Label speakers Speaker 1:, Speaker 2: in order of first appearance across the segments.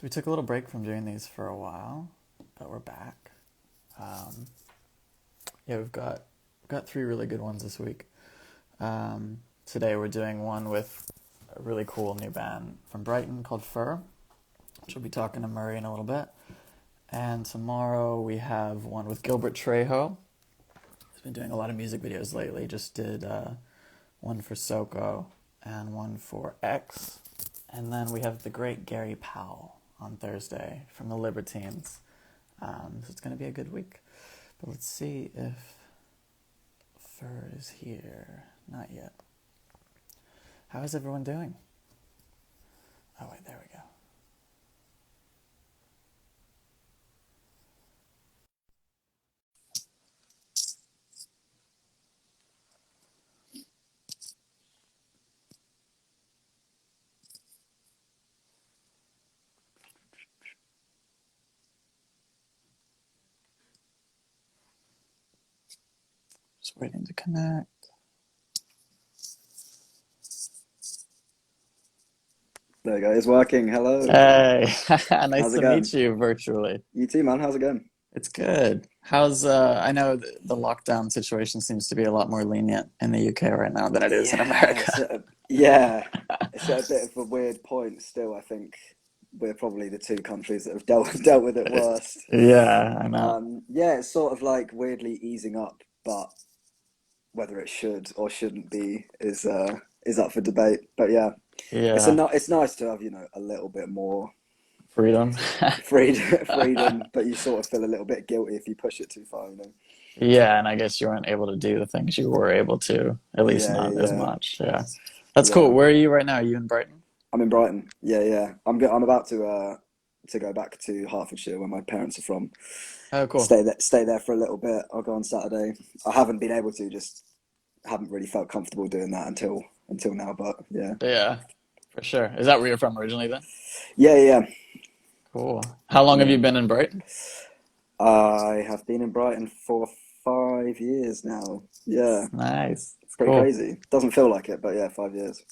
Speaker 1: So we took a little break from doing these for a while, but we're back. Um, yeah, we've got three really good ones this week. Today we're doing one with a really cool new band from Brighton called Fur, which we'll be talking to Murray in a little bit. And tomorrow we have one with Gilbert Trejo. He's been doing a lot of music videos lately. Just did one for Soko and one for X. And then we have the great Gary Powell on Thursday from the Libertines. So it's going to be a good week. But let's see if Fur is here. Not yet. How is everyone doing? Oh, wait, there we go. Just waiting to connect.
Speaker 2: There you go. It's working. Hello.
Speaker 1: Hey, nice
Speaker 2: How's it
Speaker 1: to
Speaker 2: going?
Speaker 1: meet you virtually.
Speaker 2: You too, man. How's it going?
Speaker 1: It's good. I know the lockdown situation seems to be a lot more lenient in the UK right now than it is in
Speaker 2: Yeah,
Speaker 1: America.
Speaker 2: yeah. It's at a bit of a weird point still. I think we're probably the two countries that have dealt with it worst.
Speaker 1: Yeah, I know.
Speaker 2: Yeah, it's sort of like weirdly easing up, but whether it should or shouldn't be is up for debate. But yeah,
Speaker 1: Yeah,
Speaker 2: it's nice to have, a little bit more
Speaker 1: freedom.
Speaker 2: freedom, but you sort of feel a little bit guilty if you push it too far.
Speaker 1: Yeah, and I guess you weren't able to do the things you were able to, at least
Speaker 2: Yeah,
Speaker 1: not as
Speaker 2: yeah,
Speaker 1: much. Yeah. That's cool.
Speaker 2: yeah.
Speaker 1: Where are you right now? Are you in Brighton?
Speaker 2: I'm in Brighton. Yeah, yeah. I'm about to go back to Hertfordshire where my parents are from.
Speaker 1: Oh, cool.
Speaker 2: Stay there for a little bit. I'll go on Saturday. I haven't been able to, just haven't really felt comfortable doing that until now. But yeah,
Speaker 1: Yeah, for sure. Is that where you're from originally then?
Speaker 2: yeah, yeah,
Speaker 1: Cool. How long have
Speaker 2: yeah.
Speaker 1: you been in Brighton?
Speaker 2: I have been in Brighton for 5 years now. Yeah,
Speaker 1: Nice.
Speaker 2: it's pretty
Speaker 1: Cool.
Speaker 2: crazy. Doesn't feel like it, but yeah, 5 years.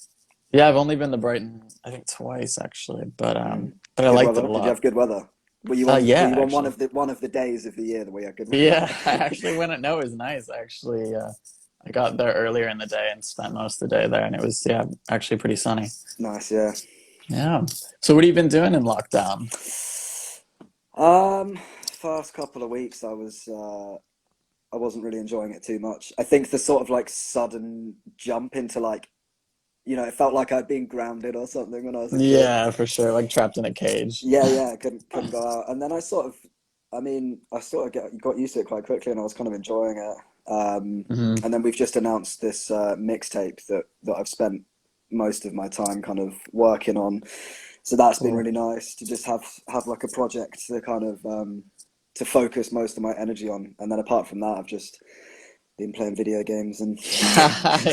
Speaker 1: Yeah, I've only been to Brighton, I think twice actually,
Speaker 2: Mm.
Speaker 1: but I
Speaker 2: Good
Speaker 1: liked it
Speaker 2: weather.
Speaker 1: a
Speaker 2: Did you
Speaker 1: lot.
Speaker 2: have good weather? Were
Speaker 1: Yeah,
Speaker 2: you on
Speaker 1: actually.
Speaker 2: one of the days of the year that we had good weather?
Speaker 1: Yeah, I actually went no, it was nice. I got there earlier in the day and spent most of the day there, and it was, yeah, actually pretty sunny.
Speaker 2: Nice, yeah.
Speaker 1: Yeah. So what have you been doing in lockdown?
Speaker 2: First couple of weeks I wasn't really enjoying it too much. I think the sort of like sudden jump into like, it felt like I'd been grounded or something when I was a kid.
Speaker 1: Yeah, for sure. Like trapped in a cage.
Speaker 2: Yeah, yeah, couldn't go out. And then I sort of got used to it quite quickly and I was kind of enjoying it.
Speaker 1: Hmm.
Speaker 2: And then we've just announced this mixtape that I've spent most of my time kind of working on. So that's been
Speaker 1: Cool.
Speaker 2: really nice to just have like a project to kind of to focus most of my energy on. And then apart from that, I've just been playing video games and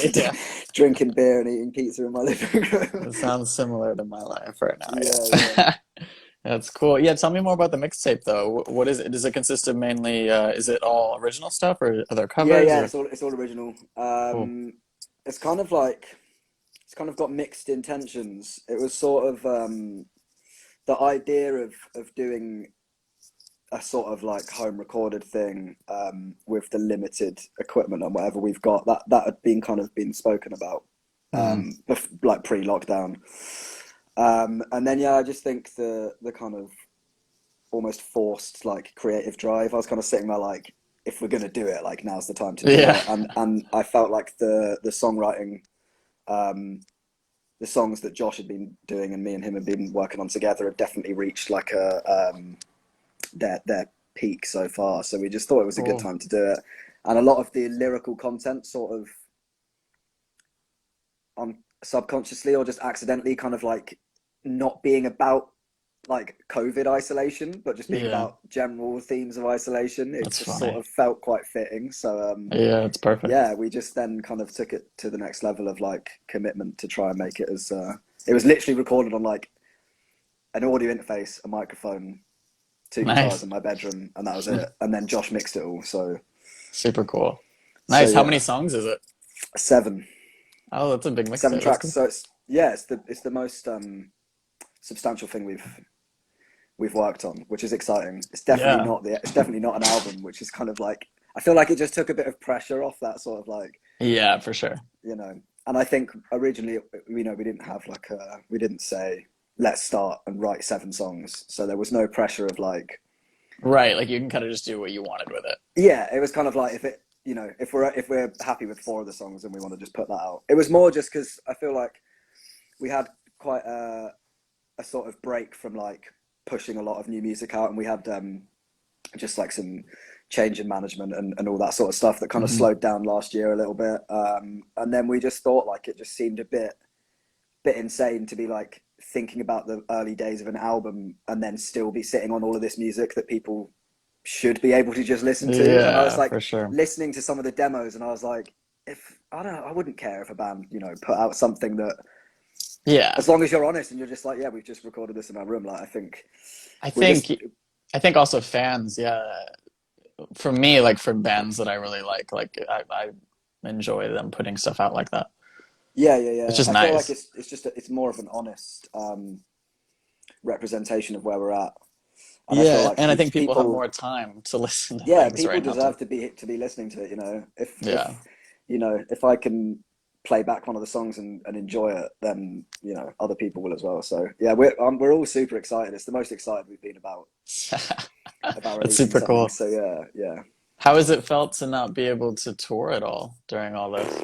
Speaker 1: Yeah.
Speaker 2: drinking beer and eating pizza in my living room.
Speaker 1: It sounds similar to my life right now,
Speaker 2: Yeah, yeah.
Speaker 1: yeah. That's cool. Yeah, tell me more about the mixtape though. What is it? Does it consist of mainly is it all original stuff or are there
Speaker 2: Yeah,
Speaker 1: covers
Speaker 2: yeah,
Speaker 1: or
Speaker 2: it's all original.
Speaker 1: cool.
Speaker 2: It's kind of like it's kind of got mixed intentions. It was sort of the idea of doing a sort of like home recorded thing with the limited equipment and whatever we've got. That had been kind of been spoken about
Speaker 1: Hmm.
Speaker 2: like pre-lockdown. And then yeah, I just think the kind of almost forced like creative drive. I was kind of sitting there like, if we're gonna do it, like now's the time to do
Speaker 1: Yeah.
Speaker 2: it. And I felt like the songwriting, um, the songs that Josh had been doing and me and him had been working on together had definitely reached like their peak so far. So we just thought it was a good
Speaker 1: Cool.
Speaker 2: time to do it. And a lot of the lyrical content sort of subconsciously or just accidentally kind of like not being about like COVID isolation, but just being
Speaker 1: Yeah,
Speaker 2: about general themes of isolation. It
Speaker 1: that's
Speaker 2: just sort
Speaker 1: funny.
Speaker 2: of felt quite fitting. So
Speaker 1: Yeah, it's perfect.
Speaker 2: yeah, we just then kind of took it to the next level of like commitment to try and make it as it was literally recorded on like an audio interface, a microphone, two guitars
Speaker 1: Nice.
Speaker 2: in my bedroom, and that was it. And then Josh mixed it all.
Speaker 1: Super cool.
Speaker 2: So
Speaker 1: Nice. How
Speaker 2: yeah,
Speaker 1: many songs is it?
Speaker 2: seven
Speaker 1: Oh, that's a big
Speaker 2: seven
Speaker 1: mixtape. That's
Speaker 2: tracks.
Speaker 1: cool.
Speaker 2: So it's yeah, it's the most substantial thing we've worked on, which is exciting.
Speaker 1: Yeah.
Speaker 2: It's definitely not an album, which is kind of like, I feel like it just took a bit of pressure off that sort of like,
Speaker 1: Yeah, for sure.
Speaker 2: you know. And I think originally, we didn't have like we didn't say let's start and write 7 songs, so there was no pressure of like,
Speaker 1: Right, like you can kind of just do what you wanted with it.
Speaker 2: yeah, it was kind of like if it, if we're happy with 4 of the songs and we want to just put that out. It was more just because I feel like we had quite a sort of break from like pushing a lot of new music out, and we had just like some change in management and all that sort of stuff that kind of
Speaker 1: Hmm.
Speaker 2: slowed down last year a little bit. And then we just thought like it just seemed a bit insane to be like thinking about the early days of an album and then still be sitting on all of this music that people should be able to just listen to. And I was
Speaker 1: Yeah,
Speaker 2: like
Speaker 1: for sure.
Speaker 2: listening to some of the demos, and I was like, if I don't know, I wouldn't care if a band, put out something that,
Speaker 1: Yeah.
Speaker 2: as long as you're honest and you're just like, yeah, we've just recorded this in our room. Like, I think
Speaker 1: I
Speaker 2: we're
Speaker 1: think
Speaker 2: just,
Speaker 1: I think also fans, yeah. For me, like for bands that I really like I enjoy them putting stuff out like that.
Speaker 2: yeah, yeah,
Speaker 1: It's
Speaker 2: yeah.
Speaker 1: just
Speaker 2: I feel like
Speaker 1: nice.
Speaker 2: it's more of an honest representation of where we're at, and I feel
Speaker 1: Yeah,
Speaker 2: like
Speaker 1: and I think people have
Speaker 2: people,
Speaker 1: more time to listen to
Speaker 2: yeah,
Speaker 1: things
Speaker 2: people
Speaker 1: right now too.
Speaker 2: deserve to be listening to it.
Speaker 1: Yeah.
Speaker 2: If I can play back one of the songs and enjoy it, then other people will as well. So yeah, we're all super excited. It's the most excited we've been about
Speaker 1: That's
Speaker 2: releasing
Speaker 1: super
Speaker 2: something.
Speaker 1: cool.
Speaker 2: So yeah, yeah.
Speaker 1: How has it felt to not be able to tour at all during all this?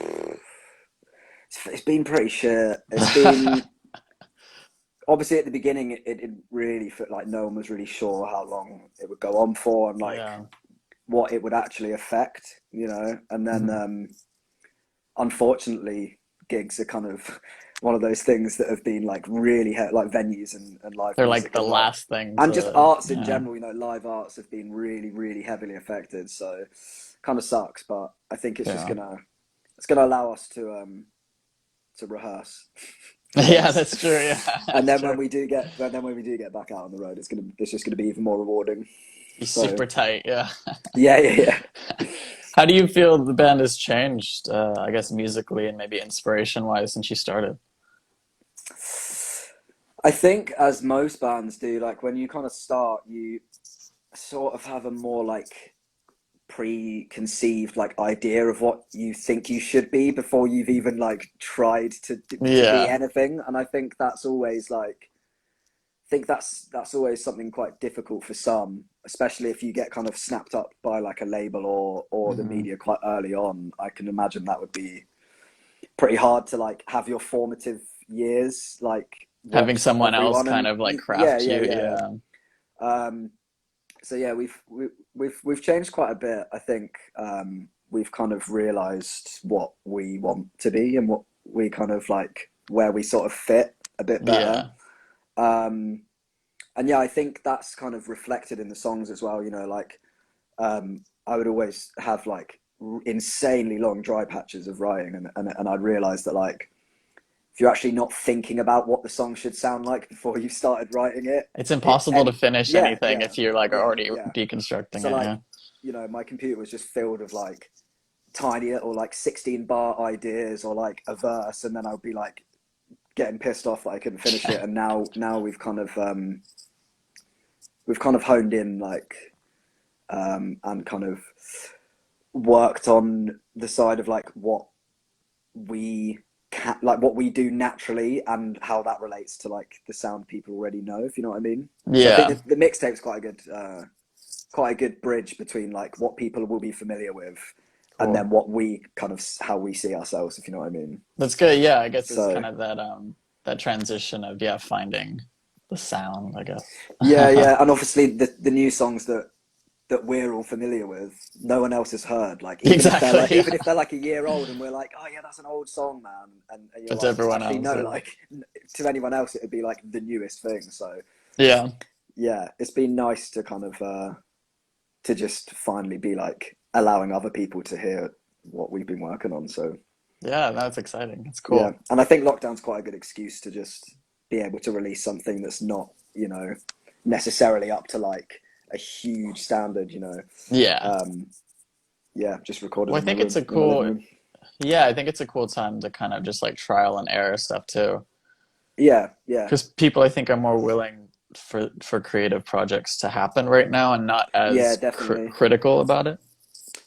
Speaker 2: It's been pretty shit. It's been obviously at the beginning it really felt like no one was really sure how long it would go on for and like
Speaker 1: Yeah.
Speaker 2: what it would actually affect, and then
Speaker 1: Hmm.
Speaker 2: unfortunately gigs are kind of one of those things that have been like really like venues and live
Speaker 1: They're like
Speaker 2: music
Speaker 1: the
Speaker 2: and like
Speaker 1: last thing
Speaker 2: and just
Speaker 1: to,
Speaker 2: arts in
Speaker 1: yeah.
Speaker 2: general, live arts have been really really heavily affected, so kind of sucks, but I think
Speaker 1: Yeah.
Speaker 2: it's gonna allow us to rehearse for
Speaker 1: Yeah,
Speaker 2: once.
Speaker 1: that's true. Yeah,
Speaker 2: And
Speaker 1: that's
Speaker 2: then
Speaker 1: true.
Speaker 2: when we do get back out on the road, it's just gonna be even more rewarding.
Speaker 1: Be
Speaker 2: So
Speaker 1: super tight. Yeah.
Speaker 2: yeah, yeah,
Speaker 1: How do you feel the band has changed, I guess musically and maybe inspiration wise since you started?
Speaker 2: yeah. I think as most bands do, like when you kind of start, you sort of have a more like preconceived like idea of what you think you should be before you've even like tried to be
Speaker 1: Yeah.
Speaker 2: anything. And I think that's always like I think that's always something quite difficult for some, especially if you get kind of snapped up by like a label or the
Speaker 1: Hmm.
Speaker 2: media quite early on. I can imagine that would be pretty hard to like have your formative years like
Speaker 1: Having
Speaker 2: want
Speaker 1: someone else
Speaker 2: everyone,
Speaker 1: kind
Speaker 2: and
Speaker 1: of like
Speaker 2: yeah,
Speaker 1: craft
Speaker 2: yeah,
Speaker 1: you.
Speaker 2: yeah.
Speaker 1: Yeah.
Speaker 2: Um, so yeah, we've changed quite a bit. I think we've kind of realised what we want to be and what we kind of like where we sort of fit a bit better.
Speaker 1: Yeah.
Speaker 2: Um, and yeah, I think that's kind of reflected in the songs as well. Like I would always have like insanely long dry patches of writing, and I'd realise that like if you're actually not thinking about what the song should sound like before you started writing it,
Speaker 1: It's impossible to finish
Speaker 2: yeah,
Speaker 1: anything
Speaker 2: yeah,
Speaker 1: if you're like
Speaker 2: yeah,
Speaker 1: already
Speaker 2: yeah.
Speaker 1: deconstructing
Speaker 2: So
Speaker 1: it. Yeah.
Speaker 2: like, my computer was just filled with like tiny little like 16 bar ideas or like a verse, and then I would be like getting pissed off that I couldn't finish it. And now we've kind of honed in like and kind of worked on the side of like what we like what we do naturally and how that relates to like the sound people already know, if you know what I mean. So I think
Speaker 1: Yeah.
Speaker 2: the mixtape's quite a good bridge between like what people will be familiar with and then
Speaker 1: Cool.
Speaker 2: what we kind of how we see ourselves, if you know what I mean.
Speaker 1: That's good. Yeah, I guess it's
Speaker 2: So
Speaker 1: kind of that that transition of yeah, finding the sound, I guess.
Speaker 2: yeah, yeah, and obviously the new songs that we're all familiar with, no one else has heard. Like
Speaker 1: Exactly.
Speaker 2: even
Speaker 1: Yeah.
Speaker 2: if they're like a year old, and we're like, oh yeah, that's an old song, man, and you're
Speaker 1: But to
Speaker 2: like,
Speaker 1: everyone
Speaker 2: actually
Speaker 1: else,
Speaker 2: no,
Speaker 1: yeah.
Speaker 2: like to anyone else, it would be like the newest thing. So
Speaker 1: Yeah.
Speaker 2: yeah, it's been nice to kind of to just finally be like allowing other people to hear what we've been working on. So
Speaker 1: Yeah, that's exciting. It's
Speaker 2: yeah,
Speaker 1: cool.
Speaker 2: and I think lockdown's quite a good excuse to just be able to release something that's not, necessarily up to like a huge standard.
Speaker 1: Yeah.
Speaker 2: Um, yeah, just recorded
Speaker 1: Well, I
Speaker 2: in my
Speaker 1: think it's
Speaker 2: room,
Speaker 1: a
Speaker 2: in my living
Speaker 1: cool,
Speaker 2: room.
Speaker 1: yeah, I think it's a cool time to kind of just like trial and error stuff too.
Speaker 2: Yeah, yeah,
Speaker 1: Because people, I think, are more willing. for creative projects to happen right now and not
Speaker 2: Yeah,
Speaker 1: as
Speaker 2: definitely.
Speaker 1: critical about it.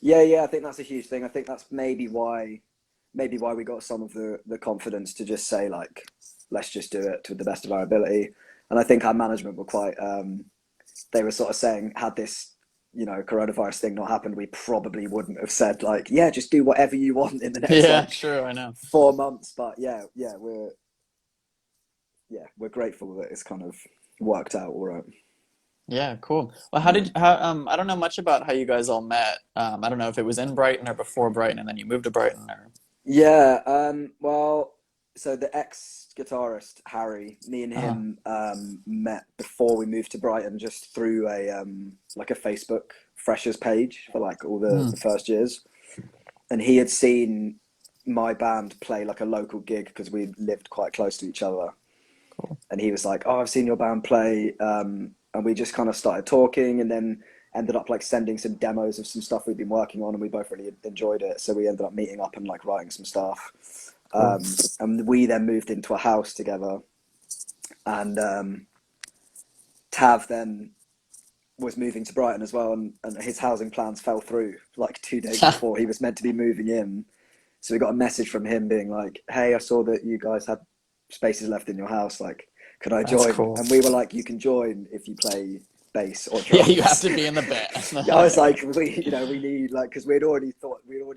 Speaker 2: Yeah, yeah, I think that's a huge thing. I think that's maybe why we got some of the confidence to just say like, let's just do it to the best of our ability. And I think our management were quite they were sort of saying, had this, coronavirus thing not happened, we probably wouldn't have said like, yeah, just do whatever you want in the next
Speaker 1: Yeah,
Speaker 2: like
Speaker 1: true, I know.
Speaker 2: 4 months. But we're grateful that it's kind of worked out all right.
Speaker 1: Yeah, cool. Well,
Speaker 2: Yeah.
Speaker 1: I don't know much about how you guys all met. I don't know if it was in Brighton or before Brighton and then you moved to Brighton or
Speaker 2: Yeah, well, so the ex-guitarist Harry, me and
Speaker 1: uh
Speaker 2: him met before we moved to Brighton just through a like a Facebook freshers page for like all the
Speaker 1: mm,
Speaker 2: first years. And he had seen my band play like a local gig because we lived quite close to each other.
Speaker 1: cool.
Speaker 2: And he was like, "Oh, I've seen your band play," and we just kind of started talking, and then ended up like sending some demos of some stuff we'd been working on, and we both really enjoyed it. So we ended up meeting up and like writing some stuff,
Speaker 1: Cool.
Speaker 2: and we then moved into a house together. And Tav then was moving to Brighton as well, and his housing plans fell through like 2 days before he was meant to be moving in. So we got a message from him being like, "Hey, I saw that you guys had spaces left in your house. Like, could I
Speaker 1: That's
Speaker 2: join?"
Speaker 1: cool.
Speaker 2: And we were like, "You can join if you play bass or
Speaker 1: Yeah, you have
Speaker 2: drums."
Speaker 1: to be in the band.
Speaker 2: I was
Speaker 1: Yeah.
Speaker 2: like, we need like, because we'd already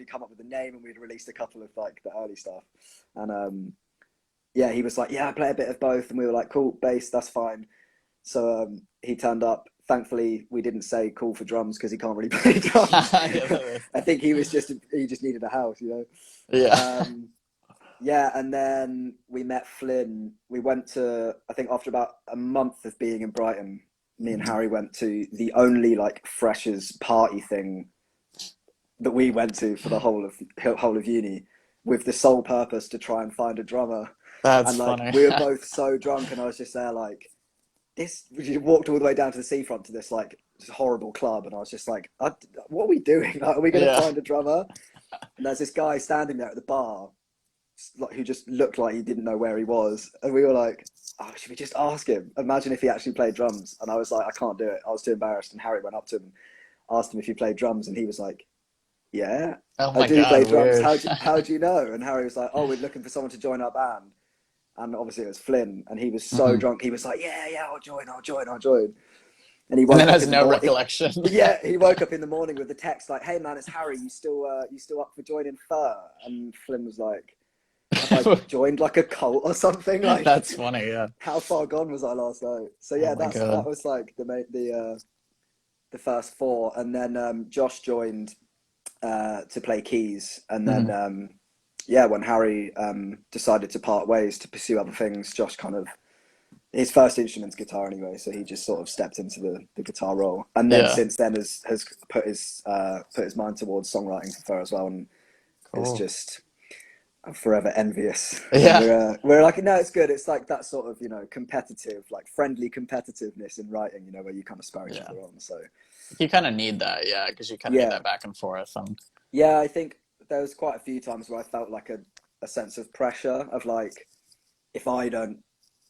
Speaker 2: come up with a name and we'd released a couple of like the early stuff, and yeah, he was like, "Yeah, I play a bit of both," and we were like, "Cool, bass, that's fine." So he turned up. Thankfully, we didn't say call for drums because he can't really play drums.
Speaker 1: Yeah,
Speaker 2: I think he just needed a house, you know.
Speaker 1: yeah.
Speaker 2: Yeah, and then we met Flynn. We went to, I think after about a month of being in Brighton, me and Harry went to the only like freshers party thing that we went to for the whole of uni, with the sole purpose to try and find a drummer.
Speaker 1: That's
Speaker 2: And like
Speaker 1: funny.
Speaker 2: we were both so drunk, and I was just there like this. We walked all the way down to the seafront to this like this horrible club, and I was just like, "What are we doing? Like, are we going to
Speaker 1: Yeah.
Speaker 2: find a drummer?" And there's this guy standing there at the bar, like who just looked like he didn't know where he was, and we were like, "Oh, should we just ask him? Imagine if he actually played drums." And I was like, "I can't do it. I was too embarrassed." And Harry went up to him, asked him if he played drums, and he was like, "Yeah,
Speaker 1: Oh
Speaker 2: I
Speaker 1: my
Speaker 2: do
Speaker 1: God,
Speaker 2: play drums.
Speaker 1: weird.
Speaker 2: How do you know?" And Harry was like, "Oh, we're looking for someone to join our band." And obviously it was Flynn, and he was so
Speaker 1: hmm
Speaker 2: drunk. He was like, "Yeah, yeah, I'll join." And he
Speaker 1: And then
Speaker 2: woke up
Speaker 1: has
Speaker 2: in the
Speaker 1: no
Speaker 2: morning.
Speaker 1: recollection.
Speaker 2: Yeah, he woke up in the morning with the text like, "Hey man, it's Harry. You still up for joining Fur?" And Flynn was like, "Have I joined like a cult or something? Like,
Speaker 1: That's funny, yeah.
Speaker 2: how far gone was I last night?" So
Speaker 1: Oh
Speaker 2: yeah,
Speaker 1: my
Speaker 2: that
Speaker 1: God.
Speaker 2: was like the first four, and then Josh joined to play keys, and then
Speaker 1: hmm
Speaker 2: yeah, when Harry decided to part ways to pursue other things, Josh kind of his first instrument's guitar anyway, so he just sort of stepped into the guitar role, and then
Speaker 1: Yeah,
Speaker 2: since then has put his mind towards songwriting for Fur as well, and is
Speaker 1: cool.
Speaker 2: just I'm forever envious. And
Speaker 1: Yeah,
Speaker 2: we're like, no, it's good. It's like that sort of competitive, like friendly competitiveness in writing, where you kind of spur each
Speaker 1: yeah.
Speaker 2: other on. So
Speaker 1: You kind of need that, yeah, because you kind of need
Speaker 2: yeah,
Speaker 1: that back and forth.
Speaker 2: yeah, I think there was quite a few times where I felt like a sense of pressure of like, if I don't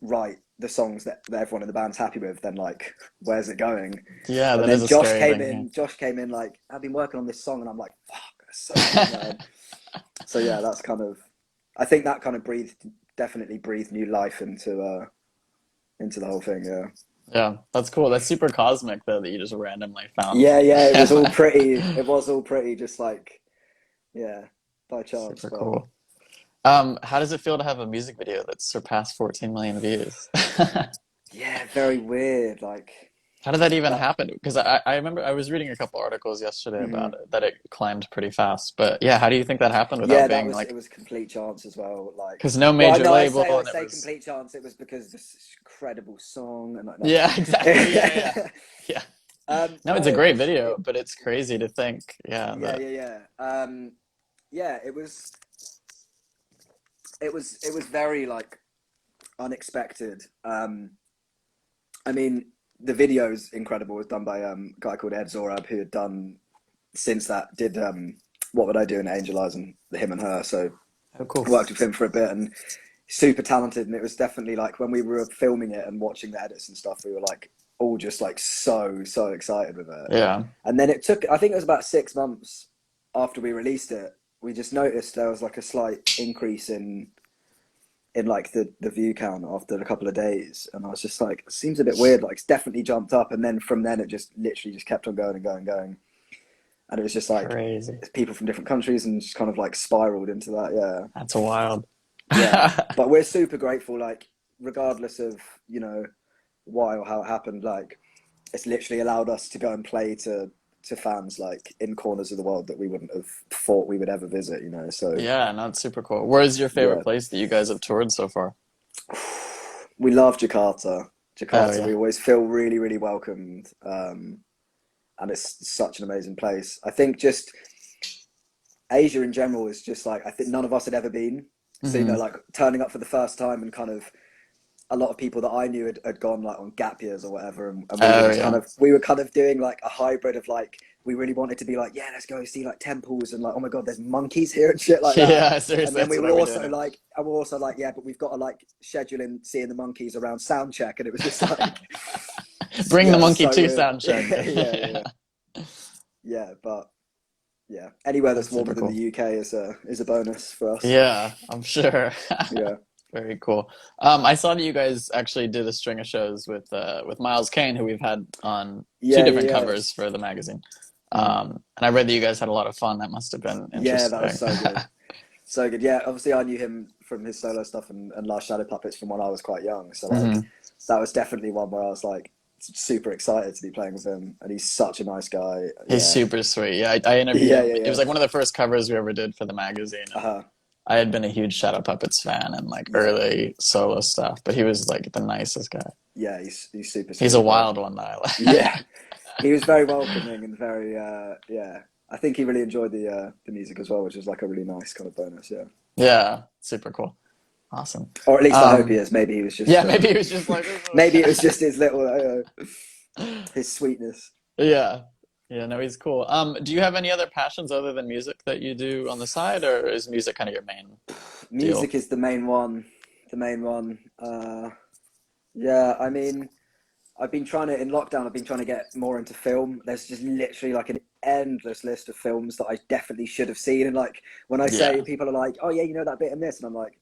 Speaker 2: write the songs that everyone in the band's happy with, then like, where's it going?
Speaker 1: Yeah,
Speaker 2: And
Speaker 1: that is
Speaker 2: then
Speaker 1: a scary thing.
Speaker 2: Josh came in like, "I've been working on this song," and I'm like, "Fuck, that's so good,
Speaker 1: Yeah.
Speaker 2: man." So yeah, that's kind of, I think that kind of definitely breathed new life into the whole thing. Yeah,
Speaker 1: Yeah, that's cool. That's super cosmic though that you just randomly found.
Speaker 2: yeah, yeah.
Speaker 1: Yeah.
Speaker 2: It was all pretty, just like yeah, by chance.
Speaker 1: Super
Speaker 2: But
Speaker 1: cool. How does it feel to have a music video that's surpassed 14 million views?
Speaker 2: yeah, very weird. Like
Speaker 1: How did that even
Speaker 2: that.
Speaker 1: happen? Because I remember I was reading a couple articles yesterday about
Speaker 2: Mhm.
Speaker 1: it, that it climbed pretty fast. But yeah, how do you think that happened without
Speaker 2: Yeah,
Speaker 1: being
Speaker 2: it
Speaker 1: like,
Speaker 2: was complete chance as well. Like,
Speaker 1: because no
Speaker 2: well,
Speaker 1: major
Speaker 2: no,
Speaker 1: label
Speaker 2: I
Speaker 1: and it
Speaker 2: say
Speaker 1: was,
Speaker 2: complete chance. It was because this incredible song, and like
Speaker 1: yeah, exactly. Yeah, yeah,
Speaker 2: no.
Speaker 1: yeah. No,
Speaker 2: No,
Speaker 1: it's a great video, but it's crazy to think, yeah,
Speaker 2: yeah,
Speaker 1: that,
Speaker 2: yeah, yeah. Yeah, it was very like unexpected. I mean, the video is incredible. It was done by a guy called Ed Zorab, who had done since that did What Would I Do in Angel Eyes and Him and Her. So
Speaker 1: oh, cool.
Speaker 2: I worked with him for a bit, and super talented, and it was definitely like when we were filming it and watching the edits and stuff, we were like all just like so excited with it.
Speaker 1: Yeah,
Speaker 2: And then it took, I think it was about 6 months after we released it, we just noticed there was like a slight increase in like the view count after a couple of days, and I was just like, it seems a bit weird, like it's definitely jumped up, and then from then it just literally just kept on going and going, and it was just like
Speaker 1: crazy.
Speaker 2: people from different countries and just kind of like spiraled into that. Yeah,
Speaker 1: That's wild.
Speaker 2: yeah. But we're super grateful, like regardless of, you know, why or how it happened, like it's literally allowed us to go and play to fans like in corners of the world that we wouldn't have thought we would ever visit, you know. So
Speaker 1: Yeah, no, it's super cool. Where's your favorite
Speaker 2: yeah,
Speaker 1: place that you guys have toured so far?
Speaker 2: we love Jakarta.
Speaker 1: Oh
Speaker 2: Jakarta,
Speaker 1: yeah.
Speaker 2: we always feel really welcomed, and it's such an amazing place. I think just Asia in general is just like, I think none of us had ever been. So, you know,
Speaker 1: Hmm.
Speaker 2: like turning up for the first time, and kind of a lot of people that I knew had gone like on gap years or whatever, and we were
Speaker 1: Oh
Speaker 2: just
Speaker 1: yeah.
Speaker 2: we were kind of doing like a hybrid of like, we really wanted to be like, yeah, let's go see like temples and like, oh my god, there's monkeys here and shit like that.
Speaker 1: Yeah,
Speaker 2: And
Speaker 1: seriously,
Speaker 2: then
Speaker 1: that's
Speaker 2: we
Speaker 1: what
Speaker 2: were
Speaker 1: I were doing.
Speaker 2: also like, and we're also like, yeah, but we've got to like schedule in seeing the monkeys around sound check, and it was just like,
Speaker 1: Bring the
Speaker 2: yeah, it was
Speaker 1: monkey
Speaker 2: so
Speaker 1: to
Speaker 2: weird.
Speaker 1: sound check.
Speaker 2: Yeah. Yeah, but yeah, anywhere that's
Speaker 1: That's super
Speaker 2: warmer than the
Speaker 1: cool.
Speaker 2: UK is a bonus for us.
Speaker 1: Yeah, I'm sure.
Speaker 2: Yeah,
Speaker 1: Very cool. I saw that you guys actually did a string of shows with Miles Kane, who we've had on two different
Speaker 2: yeah.
Speaker 1: covers for the magazine.
Speaker 2: Mm.
Speaker 1: And I read that you guys had a lot of fun. That must have been
Speaker 2: Yeah, that was
Speaker 1: interesting.
Speaker 2: so good. So good. Yeah, obviously I knew him from his solo stuff and Last Shadow Puppets from when I was quite young. So like
Speaker 1: Hmm.
Speaker 2: that was definitely one where I was like super excited to be playing with him, and he's such a nice guy.
Speaker 1: He's
Speaker 2: Yeah.
Speaker 1: super sweet. Yeah, I interviewed
Speaker 2: Yeah,
Speaker 1: him. It was
Speaker 2: yeah.
Speaker 1: like one of the first covers we ever did for the magazine, and
Speaker 2: Uh-huh.
Speaker 1: I had been a huge Shadow Puppets fan and like
Speaker 2: Yeah.
Speaker 1: early solo stuff, but he was like the nicest guy.
Speaker 2: Yeah, he's super
Speaker 1: He's a
Speaker 2: sweet, but
Speaker 1: wild one that I like.
Speaker 2: yeah, he was very welcoming and very yeah. I think he really enjoyed the music as well, which was like a really nice kind of bonus, yeah.
Speaker 1: Yeah, super cool. Awesome.
Speaker 2: Or at least I hope he
Speaker 1: Um,
Speaker 2: is. Maybe he was just
Speaker 1: yeah, maybe he was just like,
Speaker 2: maybe it was just his little his sweetness.
Speaker 1: yeah. Yeah, no, he's cool. Do you have any other passions other than music that you do on the side, or is music kind of your main deal?
Speaker 2: Music is the main one. The main one. Yeah, I mean, I've been trying to, in lockdown, I've been trying to get more into film. There's just literally like an endless list of films that I definitely should have seen. And like when I say,
Speaker 1: Yeah.
Speaker 2: people are like, "Oh yeah, you know that bit in this," and I'm like,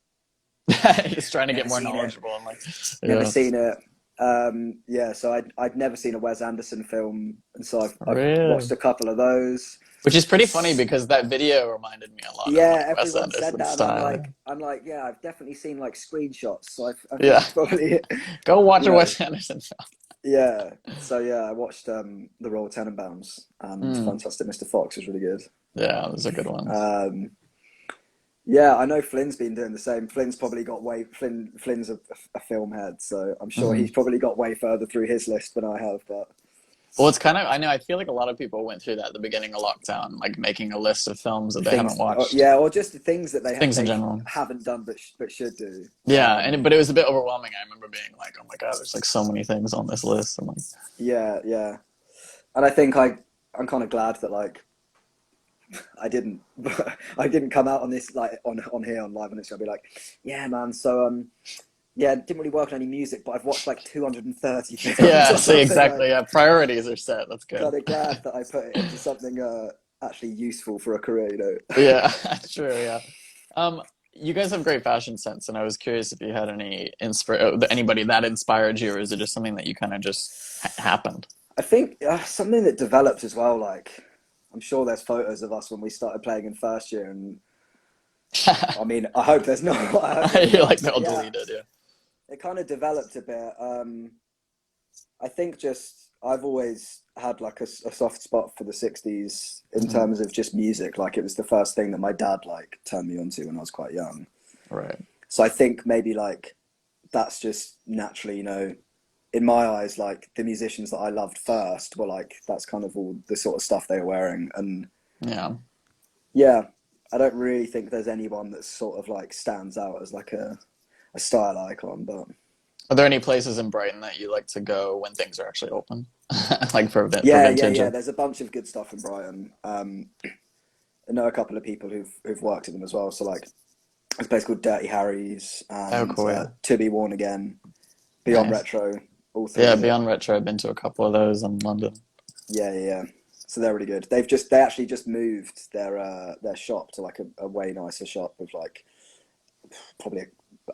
Speaker 1: Just trying to get
Speaker 2: never
Speaker 1: more
Speaker 2: seen it,
Speaker 1: knowledgeable and like,
Speaker 2: never
Speaker 1: yeah.
Speaker 2: seen it. Yeah, so I'd never seen a Wes Anderson film, and so I've
Speaker 1: Really?
Speaker 2: watched a couple of those.
Speaker 1: Which is pretty funny because that video reminded me a lot of
Speaker 2: Yeah,
Speaker 1: like Wes
Speaker 2: everyone said
Speaker 1: Anderson
Speaker 2: that, and
Speaker 1: style.
Speaker 2: I'm like, yeah, I've definitely seen like screenshots, so I think
Speaker 1: Yeah.
Speaker 2: it's probably,
Speaker 1: Go watch
Speaker 2: you
Speaker 1: a
Speaker 2: know,
Speaker 1: Wes Anderson film.
Speaker 2: yeah. So yeah, I watched The Royal Tenenbaums, and
Speaker 1: Mm.
Speaker 2: Fantastic Mr. Fox was really good.
Speaker 1: Yeah, those are good ones.
Speaker 2: Um, yeah, I know Flynn's been doing the same. Flynn's a film head, so I'm sure
Speaker 1: Hmm.
Speaker 2: he's probably got way further through his list than I have. But
Speaker 1: Well, it's kind of, I know, I feel like a lot of people went through that at the beginning of lockdown, like making a list of films that they haven't
Speaker 2: things,
Speaker 1: watched,
Speaker 2: yeah, or just the things that
Speaker 1: things in
Speaker 2: they
Speaker 1: general.
Speaker 2: haven't done but should do.
Speaker 1: Yeah, but it was a bit overwhelming. I remember being like, "Oh my God, there's like so many things on this list." I'm like,
Speaker 2: Yeah, and I think I'm kind of glad that like I didn't I didn't come out on this like on here on live on this. I'll be like, yeah, man. So yeah, didn't really work on any music, but I've watched like 230 films
Speaker 1: yeah,
Speaker 2: or
Speaker 1: see,
Speaker 2: something.
Speaker 1: exactly.
Speaker 2: Like,
Speaker 1: Yeah, priorities are set. That's good.
Speaker 2: kind of glad that I put it into something actually useful for a career. You know.
Speaker 1: Yeah, true. Yeah. You guys have great fashion sense, and I was curious if you had any anybody that inspired you, or is it just something that you kind of just happened?
Speaker 2: I think something that developed as well. Like, I'm sure there's photos of us when we started playing in first year, and I mean, I hope there's not. I hope there's
Speaker 1: You're like
Speaker 2: not.
Speaker 1: they're
Speaker 2: But
Speaker 1: all
Speaker 2: yeah,
Speaker 1: deleted. Yeah.
Speaker 2: it kind of developed a bit. I think just I've always had like a soft spot for the 60s in
Speaker 1: Hmm.
Speaker 2: terms of just music. Like it was the first thing that my dad like turned me onto when I was quite young.
Speaker 1: Right.
Speaker 2: So I think maybe like that's just naturally, you know, in my eyes, like the musicians that I loved first were like that's kind of all the sort of stuff they were wearing. And
Speaker 1: Yeah.
Speaker 2: yeah, I don't really think there's anyone that sort of like stands out as like a style icon, but
Speaker 1: Are there any places in Brighton that you like to go when things are actually open, like for
Speaker 2: yeah.
Speaker 1: vintage?
Speaker 2: There's a bunch of good stuff in Brighton. I know a couple of people who've worked in them as well. So like There's a place called Dirty Harry's
Speaker 1: Oh,
Speaker 2: and
Speaker 1: cool. Yeah.
Speaker 2: To Be Worn Again, Beyond
Speaker 1: Nice.
Speaker 2: Retro, all
Speaker 1: Yeah,
Speaker 2: three.
Speaker 1: Beyond Retro, I've been to a couple of those in London.
Speaker 2: Yeah, yeah, yeah. So they're really good. They actually just moved their shop to like a way nicer shop with like probably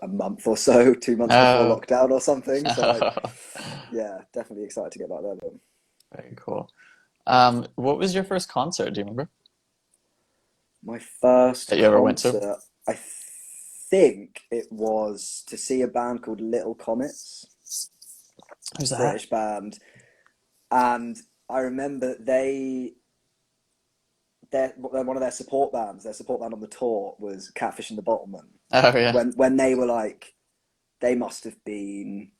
Speaker 2: a month or so, 2 months before
Speaker 1: Oh,
Speaker 2: lockdown or something. So like, yeah, definitely excited to get back there. But
Speaker 1: very cool. What was your first concert? Do you remember
Speaker 2: my first
Speaker 1: that you ever went to?
Speaker 2: concert, I think it was to see a band called Little Comets,
Speaker 1: Who's that?
Speaker 2: British band, and I remember they're one of their support bands. Their support band on the tour was Catfish and the Bottlemen.
Speaker 1: Oh yeah.
Speaker 2: When they were like, they must have been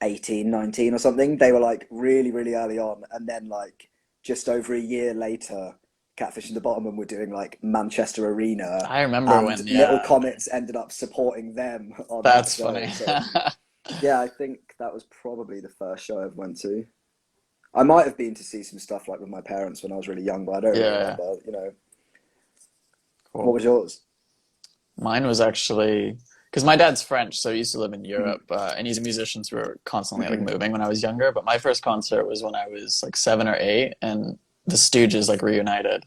Speaker 2: 18, 19 or something. They were like really, really early on. And then like just over a year later, Catfish and the Bottommen were doing like Manchester Arena,
Speaker 1: I remember
Speaker 2: and
Speaker 1: when,
Speaker 2: Little
Speaker 1: yeah,
Speaker 2: Comets ended up supporting them on that
Speaker 1: that's
Speaker 2: show.
Speaker 1: funny.
Speaker 2: So yeah, I think that was probably the first show I ever went to. I might have been to see some stuff like with my parents when I was really young, but I don't really
Speaker 1: Yeah,
Speaker 2: remember. What
Speaker 1: cool.
Speaker 2: was yours?
Speaker 1: Mine was actually because my dad's French, so he used to live in
Speaker 2: Hmm.
Speaker 1: Europe, and he's a musician, so we were constantly like
Speaker 2: Hmm.
Speaker 1: moving when I was younger. But my first concert was when I was like 7 or 8, and the Stooges like reunited.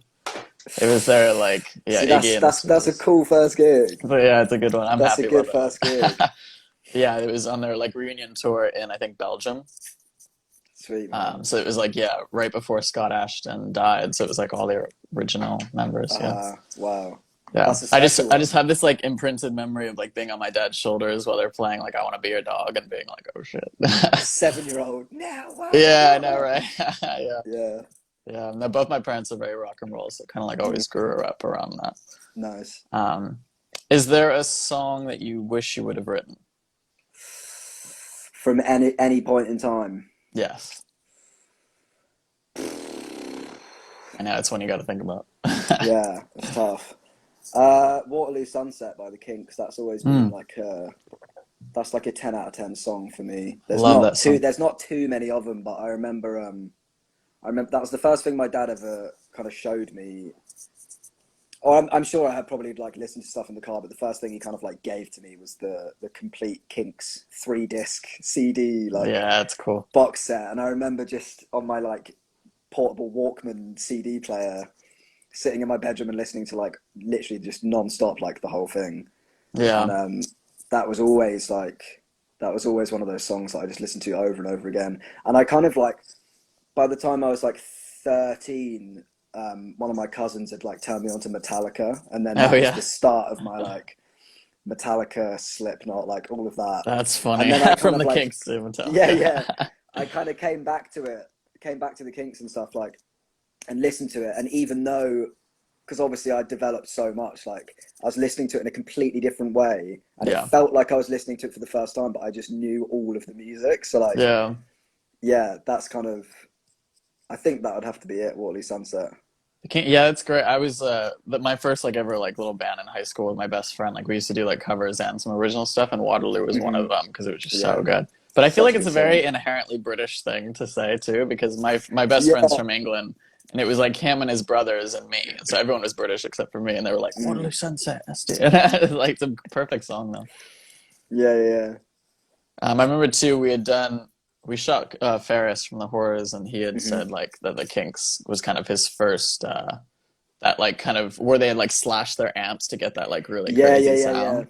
Speaker 1: It was their like, yeah,
Speaker 2: See,
Speaker 1: Iggy and the
Speaker 2: that's a
Speaker 1: Stooges.
Speaker 2: cool first gig.
Speaker 1: But yeah, it's a good one. I'm
Speaker 2: That's a
Speaker 1: happy about
Speaker 2: good first gig.
Speaker 1: that. Yeah, it was on their like reunion tour in I think Belgium.
Speaker 2: Sweet man.
Speaker 1: So it was like, yeah, right before Scott Ashton died. So it was like all the original members. Yeah.
Speaker 2: Wow.
Speaker 1: Yeah.
Speaker 2: That's a
Speaker 1: I
Speaker 2: special
Speaker 1: just
Speaker 2: one.
Speaker 1: have this like imprinted memory of like being on my dad's shoulders while they're playing like I Wanna Be Your Dog and being like, oh shit.
Speaker 2: 7-year-old. Now what?
Speaker 1: Yeah, I know,
Speaker 2: What?
Speaker 1: right? Yeah.
Speaker 2: Yeah.
Speaker 1: Yeah. No, both my parents are very rock and roll, so kind of like always grew up around that.
Speaker 2: Nice.
Speaker 1: Um, is there a song that you wish you would have written?
Speaker 2: From any point in time.
Speaker 1: Yes. I know it's one you got to think about.
Speaker 2: Yeah, it's tough. Waterloo Sunset by the Kinks. That's always been
Speaker 1: Mm,
Speaker 2: like that's like a 10 out of 10 song for me.
Speaker 1: love that song.
Speaker 2: There's not too many of them, but I remember that was the first thing my dad ever kind of showed me. Or I'm sure I had probably like listened to stuff in the car, but the first thing he kind of like gave to me was the complete Kinks 3 disc CD like
Speaker 1: Yeah, it's cool.
Speaker 2: box set, and I remember just on my like portable Walkman CD player, sitting in my bedroom and listening to like literally just non-stop like the whole thing, and
Speaker 1: Yeah.
Speaker 2: that was always like that was always one of those songs that I just listened to over and over again, and I kind of like by the time I was like 13, one of my cousins had like turned me on to Metallica, and then
Speaker 1: Oh
Speaker 2: that was
Speaker 1: yeah.
Speaker 2: the start of my like Metallica, Slipknot, like all of that.
Speaker 1: That's
Speaker 2: And
Speaker 1: funny.
Speaker 2: then I kind
Speaker 1: From
Speaker 2: of
Speaker 1: the
Speaker 2: like,
Speaker 1: Kinks to
Speaker 2: yeah,
Speaker 1: Metallica.
Speaker 2: yeah, I kind of came back to the Kinks and stuff like, and listened to it. And even though, because obviously I developed so much, like I was listening to it in a completely different way, and it
Speaker 1: Yeah.
Speaker 2: felt like I was listening to it for the first time, but I just knew all of the music. So like,
Speaker 1: Yeah.
Speaker 2: yeah, that's kind of, I think that would have to be it, Waterloo Sunset.
Speaker 1: Yeah, that's great. I was my first like ever like little band in high school with my best friend. Like we used to do like covers and some original stuff, and Waterloo was one
Speaker 2: Hmm.
Speaker 1: of them because it was just so
Speaker 2: Yeah,
Speaker 1: good. But I feel
Speaker 2: such
Speaker 1: like
Speaker 2: a
Speaker 1: it's a
Speaker 2: good
Speaker 1: very
Speaker 2: song.
Speaker 1: inherently British thing to say too, because my best friend's
Speaker 2: Yeah.
Speaker 1: from England, and it was like him and his brothers and me, and so everyone was British except for me, and they were like Waterloo
Speaker 2: Mm.
Speaker 1: Sunset, that's it. Like it's a perfect song though.
Speaker 2: Yeah, yeah.
Speaker 1: I remember too, we shot Ferris from the Horrors, and he had
Speaker 2: Hmm.
Speaker 1: said like that the Kinks was kind of his first that like kind of where they had like slashed their amps to get that like really
Speaker 2: Yeah, yeah,
Speaker 1: crazy
Speaker 2: yeah, yeah.
Speaker 1: sound.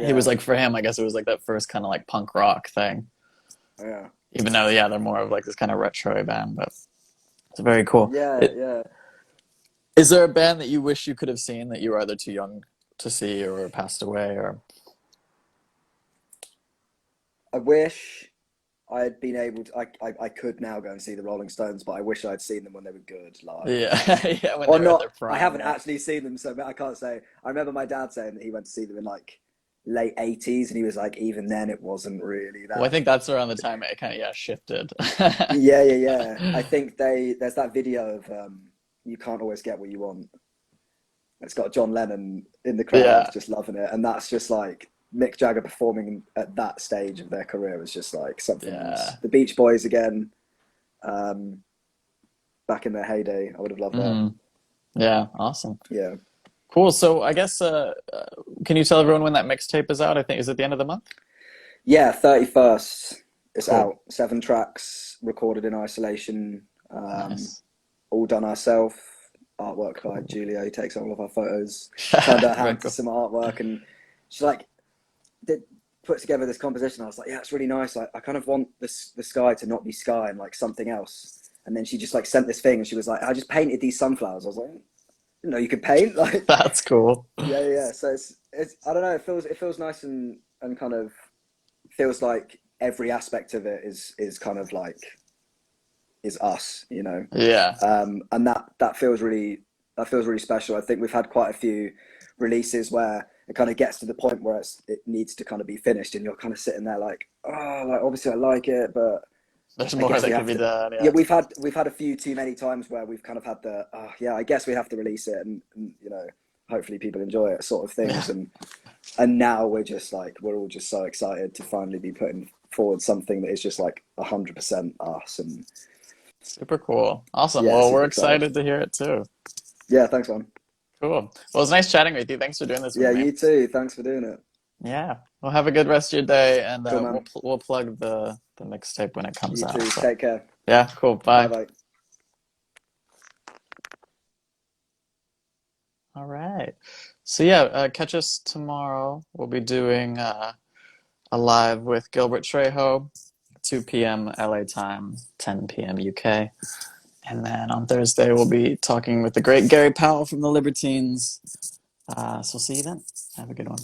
Speaker 1: He was
Speaker 2: Yeah,
Speaker 1: like for him, I guess it was like that first kind of like punk rock thing.
Speaker 2: yeah.
Speaker 1: Even though yeah, they're more of like this kind of retro band, but it's very cool.
Speaker 2: Yeah, yeah.
Speaker 1: Is there a band that you wish you could have seen that you were either too young to see or passed away or
Speaker 2: I wish I had been able to. I could now go and see the Rolling Stones, but I wish I'd seen them when they were good live.
Speaker 1: yeah, yeah, when
Speaker 2: Or
Speaker 1: they were at their
Speaker 2: not. I
Speaker 1: prime,
Speaker 2: haven't
Speaker 1: yeah.
Speaker 2: actually seen them, so I can't say. I remember my dad saying that he went to see them in like late 80s, and he was like, even then, it wasn't really
Speaker 1: Well, I
Speaker 2: that.
Speaker 1: think that's around the time it kind of yeah shifted.
Speaker 2: Yeah, yeah, yeah. I think there's that video of "You Can't Always Get What You Want." It's got John Lennon in the crowd
Speaker 1: Yeah,
Speaker 2: just loving it, and that's just like Mick Jagger performing at that stage of their career was just like something else.
Speaker 1: yeah.
Speaker 2: The Beach Boys again, um, back in their heyday, I would have loved that.
Speaker 1: Hmm. Yeah, awesome.
Speaker 2: Yeah.
Speaker 1: Cool. So I guess can you tell everyone when that mixtape is out? I think is it the end of the month?
Speaker 2: Yeah, 31st. It's
Speaker 1: Cool.
Speaker 2: out. 7 tracks recorded in isolation,
Speaker 1: Nice.
Speaker 2: all done ourselves. Artwork by Julia, who takes all of our photos. Turned her
Speaker 1: Very
Speaker 2: hand to
Speaker 1: cool.
Speaker 2: some artwork, and she like did put together this composition. I was like, yeah, it's really nice. Like, I kind of want this the sky to not be sky and like something else. And then she just like sent this thing, and she was like, I just painted these sunflowers. I was like, you know, you could paint like,
Speaker 1: That's cool.
Speaker 2: yeah, yeah. So it's I don't know. It feels nice and kind of feels like every aspect of it is kind of like is us, you know.
Speaker 1: Yeah.
Speaker 2: And that feels really special. I think we've had quite a few releases where it kind of gets to the point where it needs to kind of be finished, and you're kind of sitting there like, oh, like obviously I like it, but
Speaker 1: There's
Speaker 2: I
Speaker 1: more
Speaker 2: guess we
Speaker 1: that could
Speaker 2: have
Speaker 1: be
Speaker 2: to.
Speaker 1: done.
Speaker 2: Yeah,
Speaker 1: Yeah.
Speaker 2: we've had a few too many times where we've kind of had the, oh, yeah, I guess we have to release it, and you know, hopefully people enjoy it, sort of
Speaker 1: Yeah.
Speaker 2: things, and now we're just like we're all just so excited to finally be putting forward something that is just like 100% us, and
Speaker 1: Super cool. Awesome.
Speaker 2: yeah,
Speaker 1: Well, we're
Speaker 2: super excited.
Speaker 1: excited to hear it too.
Speaker 2: Yeah, thanks, man.
Speaker 1: Cool. Well, it's nice chatting with you. Thanks for doing this with
Speaker 2: Yeah,
Speaker 1: me.
Speaker 2: you too. Thanks for doing it.
Speaker 1: Yeah. Well, have a good rest of your day, and
Speaker 2: Cool,
Speaker 1: we'll
Speaker 2: man.
Speaker 1: we'll plug the mixtape when it comes
Speaker 2: You
Speaker 1: out.
Speaker 2: too.
Speaker 1: So
Speaker 2: Take care.
Speaker 1: yeah, cool.
Speaker 2: Bye
Speaker 1: Bye.
Speaker 2: bye.
Speaker 1: All right. So yeah, catch us tomorrow. We'll be doing a live with Gilbert Trejo, 2 p.m. LA time, 10 p.m. UK. And then on Thursday, we'll be talking with the great Gary Powell from the Libertines. So see you then. Have a good one.